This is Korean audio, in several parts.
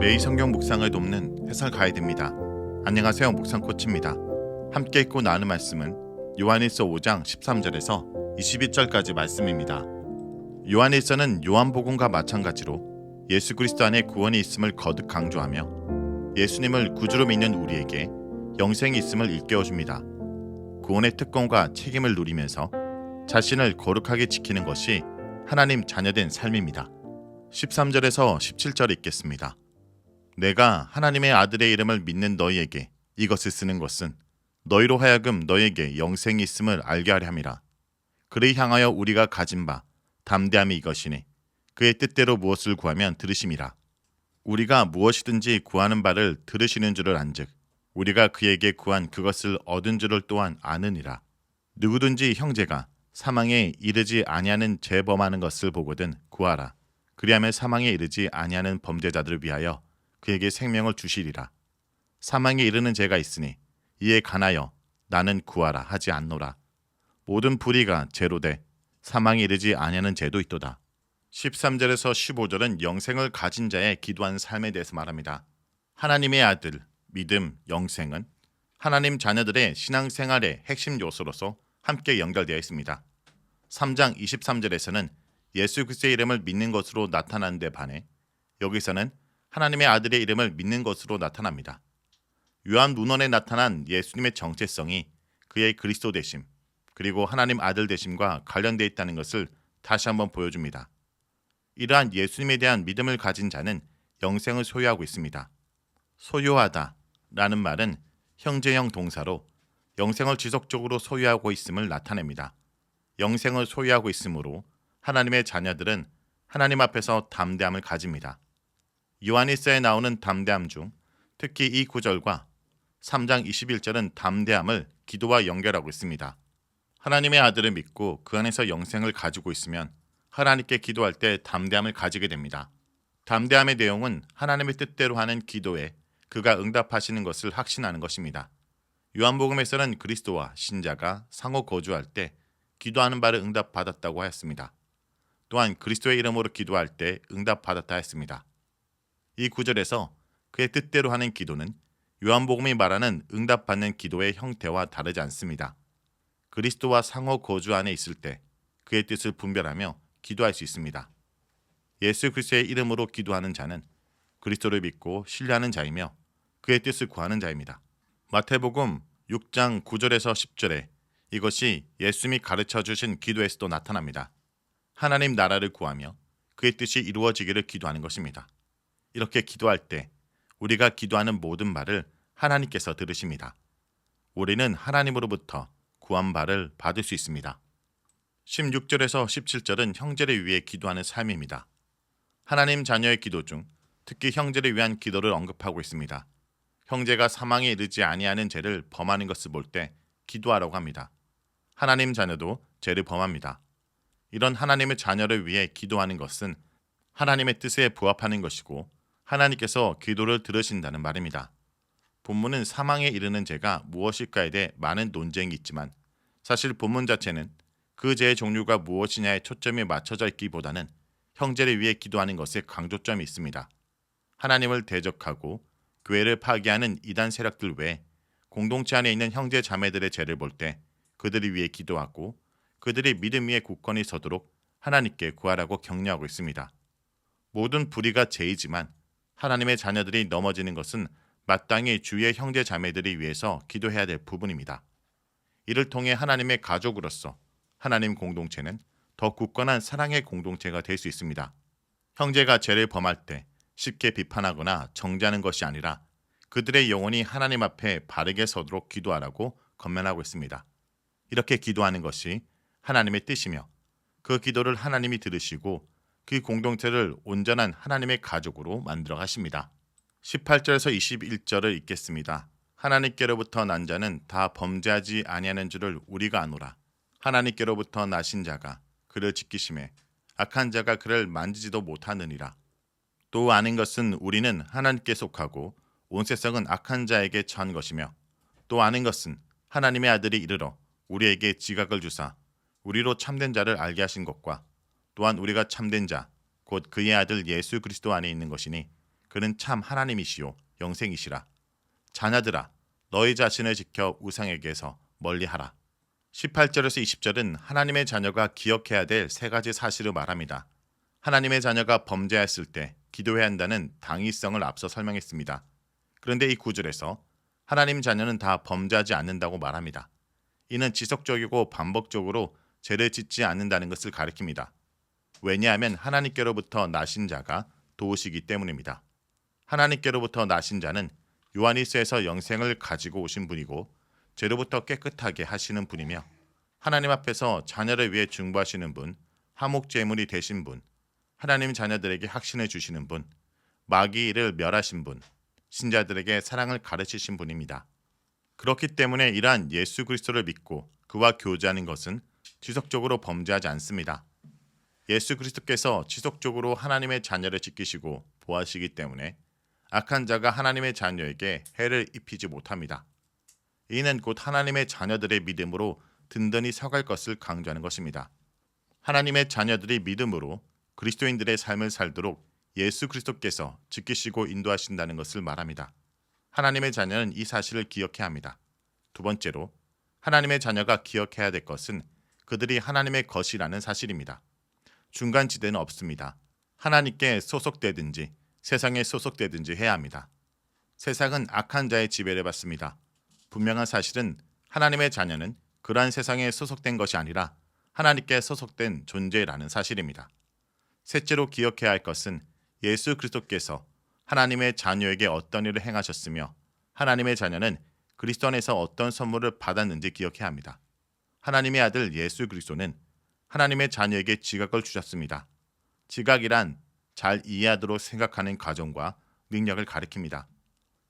매일 성경 묵상을 돕는 해설 가이드입니다. 안녕하세요. 묵상 코치입니다. 함께 읽고 나누는 말씀은 요한일서 5장 13절에서 22절까지 말씀입니다. 요한일서는 요한복음과 마찬가지로 예수 그리스도 안에 구원이 있음을 거듭 강조하며 예수님을 구주로 믿는 우리에게 영생이 있음을 일깨워줍니다. 구원의 특권과 책임을 누리면서 자신을 거룩하게 지키는 것이 하나님 자녀된 삶입니다. 13절에서 17절 읽겠습니다. 내가 하나님의 아들의 이름을 믿는 너희에게 이것을 쓰는 것은 너희로 하여금 너희에게 영생이 있음을 알게 하려 함이라. 그를 향하여 우리가 가진 바 담대함이 이것이니 그의 뜻대로 무엇을 구하면 들으심이라. 우리가 무엇이든지 구하는 바를 들으시는 줄을 안즉 우리가 그에게 구한 그것을 얻은 줄을 또한 아느니라. 누구든지 형제가 사망에 이르지 아니하는 죄 범하는 것을 보거든 구하라. 그리하면 사망에 이르지 아니하는 범죄자들을 위하여 그에게 생명을 주시리라. 사망에 이르는 죄가 있으니 이에 관하여 나는 구하라 하지 않노라. 모든 불의가 죄로 돼 사망에 이르지 아니하는 죄도 있도다. 13절에서 15절은 영생을 가진 자의 기도하는 삶에 대해서 말합니다. 하나님의 아들, 믿음, 영생은 하나님 자녀들의 신앙생활의 핵심 요소로서 함께 연결되어 있습니다. 3장 23절에서는 예수 그리스도의 이름을 믿는 것으로 나타나는 데 반해 여기서는 하나님의 아들의 이름을 믿는 것으로 나타납니다. 요한 문헌에 나타난 예수님의 정체성이 그의 그리스도 되심 그리고 하나님 아들 되심과 관련되어 있다는 것을 다시 한번 보여줍니다. 이러한 예수님에 대한 믿음을 가진 자는 영생을 소유하고 있습니다. 소유하다 라는 말은 형제형 동사로 영생을 지속적으로 소유하고 있음을 나타냅니다. 영생을 소유하고 있으므로 하나님의 자녀들은 하나님 앞에서 담대함을 가집니다. 요한일서에 나오는 담대함 중 특히 이 구절과 3장 21절은 담대함을 기도와 연결하고 있습니다. 하나님의 아들을 믿고 그 안에서 영생을 가지고 있으면 하나님께 기도할 때 담대함을 가지게 됩니다. 담대함의 내용은 하나님의 뜻대로 하는 기도에 그가 응답하시는 것을 확신하는 것입니다. 요한복음에서는 그리스도와 신자가 상호 거주할 때 기도하는 바를 응답받았다고 하였습니다. 또한 그리스도의 이름으로 기도할 때 응답받았다 했습니다. 이 구절에서 그의 뜻대로 하는 기도는 요한복음이 말하는 응답받는 기도의 형태와 다르지 않습니다. 그리스도와 상호 거주 안에 있을 때 그의 뜻을 분별하며 기도할 수 있습니다. 예수 그리스도의 이름으로 기도하는 자는 그리스도를 믿고 신뢰하는 자이며 그의 뜻을 구하는 자입니다. 마태복음 6장 9절에서 10절에 이것이 예수님이 가르쳐 주신 기도에서도 나타납니다. 하나님 나라를 구하며 그의 뜻이 이루어지기를 기도하는 것입니다. 이렇게 기도할 때 우리가 기도하는 모든 말을 하나님께서 들으십니다. 우리는 하나님으로부터 구한 바를 받을 수 있습니다. 16절에서 17절은 형제를 위해 기도하는 삶입니다. 하나님 자녀의 기도 중 특히 형제를 위한 기도를 언급하고 있습니다. 형제가 사망에 이르지 아니하는 죄를 범하는 것을 볼 때 기도하라고 합니다. 하나님 자녀도 죄를 범합니다. 이런 하나님의 자녀를 위해 기도하는 것은 하나님의 뜻에 부합하는 것이고 하나님께서 기도를 들으신다는 말입니다. 본문은 사망에 이르는 죄가 무엇일까에 대해 많은 논쟁이 있지만 사실 본문 자체는 그 죄의 종류가 무엇이냐에 초점이 맞춰져 있기보다는 형제를 위해 기도하는 것에 강조점이 있습니다. 하나님을 대적하고 교회를 파괴하는 이단 세력들 외에 공동체 안에 있는 형제 자매들의 죄를 볼 때 그들을 위해 기도하고 그들이 믿음 위에 굳건히 서도록 하나님께 구하라고 격려하고 있습니다. 모든 불의가 죄이지만 하나님의 자녀들이 넘어지는 것은 마땅히 주위의 형제 자매들이 위해서 기도해야 될 부분입니다. 이를 통해 하나님의 가족으로서 하나님 공동체는 더 굳건한 사랑의 공동체가 될 수 있습니다. 형제가 죄를 범할 때 쉽게 비판하거나 정죄하는 것이 아니라 그들의 영혼이 하나님 앞에 바르게 서도록 기도하라고 권면하고 있습니다. 이렇게 기도하는 것이 하나님의 뜻이며 그 기도를 하나님이 들으시고 그 공동체를 온전한 하나님의 가족으로 만들어 가십니다. 18절에서 21절을 읽겠습니다. 하나님께로부터 난 자는 다 범죄하지 아니하는 줄을 우리가 아노라. 하나님께로부터 나신 자가 그를 지키심에 악한 자가 그를 만지지도 못하느니라. 또 아는 것은 우리는 하나님께 속하고 온 세상은 악한 자에게 처한 것이며 또 아는 것은 하나님의 아들이 이르러 우리에게 지각을 주사 우리로 참된 자를 알게 하신 것과 또한 우리가 참된 자 곧 그의 아들 예수 그리스도 안에 있는 것이니 그는 참 하나님이시요 영생이시라. 자녀들아 너희 자신을 지켜 우상에게서 멀리하라. 18절에서 20절은 하나님의 자녀가 기억해야 될 세 가지 사실을 말합니다. 하나님의 자녀가 범죄했을 때 기도해야 한다는 당위성을 앞서 설명했습니다. 그런데 이 구절에서 하나님 자녀는 다 범죄하지 않는다고 말합니다. 이는 지속적이고 반복적으로 죄를 짓지 않는다는 것을 가리킵니다. 왜냐하면 하나님께로부터 나신 자가 도우시기 때문입니다. 하나님께로부터 나신 자는 요한일서에서 영생을 가지고 오신 분이고 죄로부터 깨끗하게 하시는 분이며 하나님 앞에서 자녀를 위해 중보하시는 분, 화목제물이 되신 분, 하나님 자녀들에게 확신을 주시는 분, 마귀를 멸하신 분, 신자들에게 사랑을 가르치신 분입니다. 그렇기 때문에 이러한 예수 그리스도를 믿고 그와 교제하는 것은 지속적으로 범죄하지 않습니다. 예수 그리스도께서 지속적으로 하나님의 자녀를 지키시고 보호하시기 때문에 악한 자가 하나님의 자녀에게 해를 입히지 못합니다. 이는 곧 하나님의 자녀들의 믿음으로 든든히 서갈 것을 강조하는 것입니다. 하나님의 자녀들이 믿음으로 그리스도인들의 삶을 살도록 예수 그리스도께서 지키시고 인도하신다는 것을 말합니다. 하나님의 자녀는 이 사실을 기억해야 합니다. 두 번째로 하나님의 자녀가 기억해야 될 것은 그들이 하나님의 것이라는 사실입니다. 중간지대는 없습니다. 하나님께 소속되든지 세상에 소속되든지 해야 합니다. 세상은 악한 자의 지배를 받습니다. 분명한 사실은 하나님의 자녀는 그러한 세상에 소속된 것이 아니라 하나님께 소속된 존재라는 사실입니다. 셋째로 기억해야 할 것은 예수 그리스도께서 하나님의 자녀에게 어떤 일을 행하셨으며 하나님의 자녀는 그리스도 안에서 어떤 선물을 받았는지 기억해야 합니다. 하나님의 아들 예수 그리스도는 하나님의 자녀에게 지각을 주셨습니다. 지각이란 잘 이해하도록 생각하는 과정과 능력을 가리킵니다.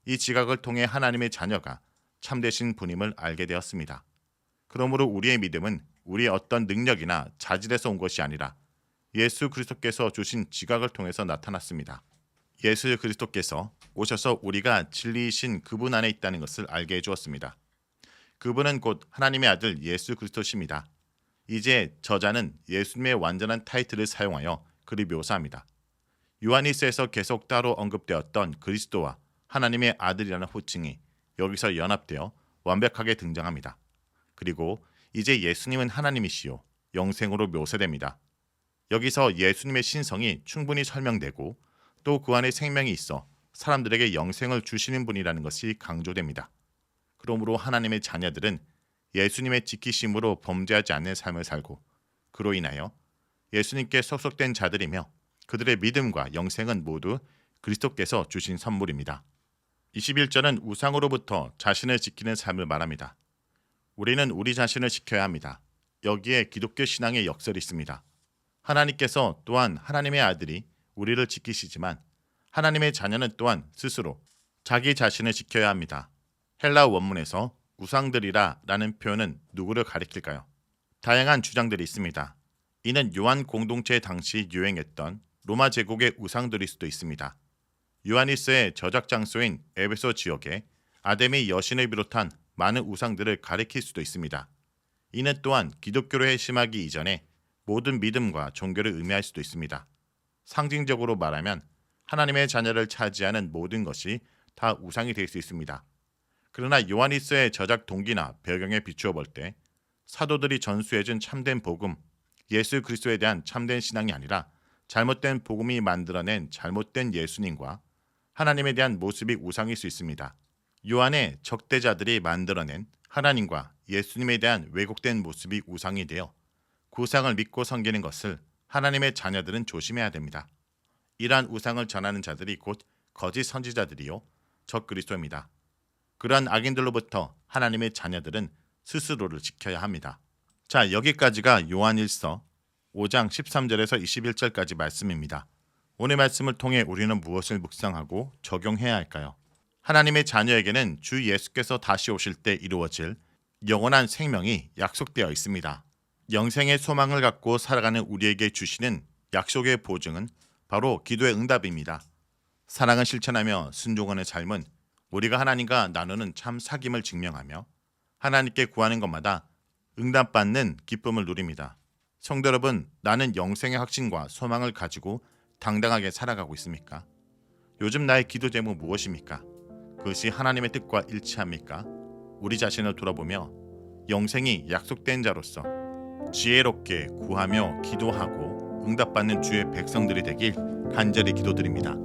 이 지각을 통해 하나님의 자녀가 참되신 분임을 알게 되었습니다. 그러므로 우리의 믿음은 우리의 어떤 능력이나 자질에서 온 것이 아니라 예수 그리스도께서 주신 지각을 통해서 나타났습니다. 예수 그리스도께서 오셔서 우리가 진리이신 그분 안에 있다는 것을 알게 해주었습니다. 그분은 곧 하나님의 아들 예수 그리스도십니다. 이제 저자는 예수님의 완전한 타이틀을 사용하여 그리 묘사합니다. 요한일서에서 계속 따로 언급되었던 그리스도와 하나님의 아들이라는 호칭이 여기서 연합되어 완벽하게 등장합니다. 그리고 이제 예수님은 하나님이시요 영생으로 묘사됩니다. 여기서 예수님의 신성이 충분히 설명되고 또 그 안에 생명이 있어 사람들에게 영생을 주시는 분이라는 것이 강조됩니다. 그러므로 하나님의 자녀들은 예수님의 지키심으로 범죄하지 않는 삶을 살고 그로 인하여 예수님께 속속된 자들이며 그들의 믿음과 영생은 모두 그리스도께서 주신 선물입니다. 21절은 우상으로부터 자신을 지키는 삶을 말합니다. 우리는 우리 자신을 지켜야 합니다. 여기에 기독교 신앙의 역설이 있습니다. 하나님께서 또한 하나님의 아들이 우리를 지키시지만 하나님의 자녀는 또한 스스로 자기 자신을 지켜야 합니다. 헬라 원문에서 우상들이라 라는 표현은 누구를 가리킬까요? 다양한 주장들이 있습니다. 이는 요한 공동체 당시 유행했던 로마 제국의 우상들일 수도 있습니다. 요한일서의 저작 장소인 에베소 지역에 아데미 여신을 비롯한 많은 우상들을 가리킬 수도 있습니다. 이는 또한 기독교로 회심하기 이전에 모든 믿음과 종교를 의미할 수도 있습니다. 상징적으로 말하면 하나님의 자녀를 차지하는 모든 것이 다 우상이 될 수 있습니다. 그러나 요한일서의 저작 동기나 배경에 비추어 볼 때 사도들이 전수해준 참된 복음, 예수 그리스도에 대한 참된 신앙이 아니라 잘못된 복음이 만들어낸 잘못된 예수님과 하나님에 대한 모습이 우상일 수 있습니다. 요한의 적대자들이 만들어낸 하나님과 예수님에 대한 왜곡된 모습이 우상이 되어 그 우상을 믿고 섬기는 것을 하나님의 자녀들은 조심해야 됩니다. 이러한 우상을 전하는 자들이 곧 거짓 선지자들이요 적 그리스도입니다. 그러한 악인들로부터 하나님의 자녀들은 스스로를 지켜야 합니다. 자, 여기까지가 요한일서 5장 13절에서 21절까지 말씀입니다. 오늘 말씀을 통해 우리는 무엇을 묵상하고 적용해야 할까요? 하나님의 자녀에게는 주 예수께서 다시 오실 때 이루어질 영원한 생명이 약속되어 있습니다. 영생의 소망을 갖고 살아가는 우리에게 주시는 약속의 보증은 바로 기도의 응답입니다. 사랑을 실천하며 순종하는 삶은 우리가 하나님과 나누는 참 사귐을 증명하며 하나님께 구하는 것마다 응답받는 기쁨을 누립니다. 성도 여러분, 나는 영생의 확신과 소망을 가지고 당당하게 살아가고 있습니까? 요즘 나의 기도 제목 무엇입니까? 그것이 하나님의 뜻과 일치합니까? 우리 자신을 돌아보며 영생이 약속된 자로서 지혜롭게 구하며 기도하고 응답받는 주의 백성들이 되길 간절히 기도드립니다.